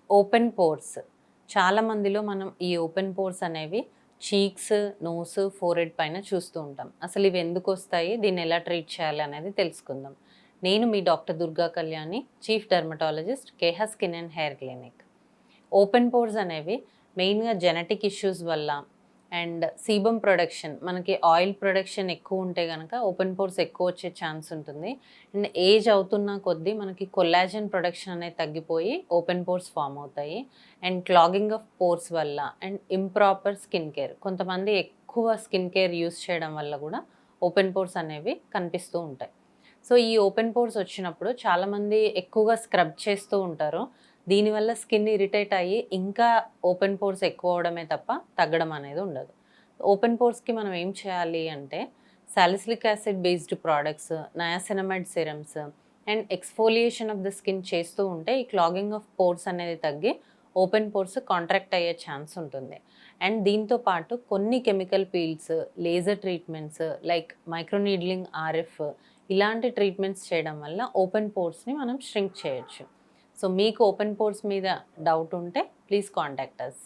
Open pores. చాలా మందిలో మనం ఈ ఓపెన్ పోర్స్ అనేవి చీక్స్, నోస్, ఫోర్‌హెడ్ పైన చూస్తూ ఉంటాం. అసలు ఇవి ఎందుకొస్తాయి? దీన్ని ఎలా ట్రీట్ చేయాలి అనేది తెలుసుకుందాం. నేను మీ doctor Durga Kalyani, chief dermatologist, కేహ skin and hair clinic. Open pores అనేవి మెయిన్‌గా జెనెటిక్ ఇష్యూస్ వల్ల అండ్ సీబమ్ ప్రొడక్షన్, మనకి ఆయిల్ ప్రొడక్షన్ ఎక్కువ ఉంటే గనక ఓపెన్ పోర్స్ ఎక్కువ వచ్చే ఛాన్స్ ఉంటుంది. అండ్ ఏజ్ అవుతున్న కొద్దీ మనకి కొల్లాజెన్ ప్రొడక్షన్ అనేది తగ్గిపోయి ఓపెన్ పోర్స్ ఫామ్ అవుతాయి. అండ్ క్లాగింగ్ ఆఫ్ పోర్స్ వల్ల అండ్ ఇంప్రాపర్ స్కిన్ కేర్, కొంతమంది ఎక్కువ స్కిన్ కేర్ యూస్ చేయడం వల్ల కూడా ఓపెన్ పోర్స్ అనేవి కనిపిస్తూ ఉంటాయి. సో ఈ ఓపెన్ పోర్స్ వచ్చినప్పుడు చాలామంది ఎక్కువగా స్క్రబ్ చేస్తూ ఉంటారు. దీనివల్ల స్కిన్ ఇరిటేట్ అయ్యి ఇంకా ఓపెన్ పోర్స్ ఎక్కువ అవ్వడమే తప్ప తగ్గడం అనేది ఉండదు. ఓపెన్ పోర్స్‌కి మనం ఏం చేయాలి అంటే salicylic acid based products, niacinamide serums and exfoliation of the skin చేస్తూ ఉంటే ఈ క్లాగింగ్ ఆఫ్ పోర్స్ అనేది తగ్గి ఓపెన్ పోర్స్ కాంట్రాక్ట్ అయ్యే ఛాన్స్ ఉంటుంది. అండ్ దీంతో పాటు కొన్ని chemical peels, laser treatments like microneedling, RF ఇలాంటి ట్రీట్మెంట్స్ చేయడం వల్ల ఓపెన్ పోర్స్‌ని మనం ష్రింక్ చేయొచ్చు. సో మీకు ఓపెన్ పోర్స్ మీద డౌట్ ఉంటే ప్లీజ్ కాంటాక్ట్ అస్.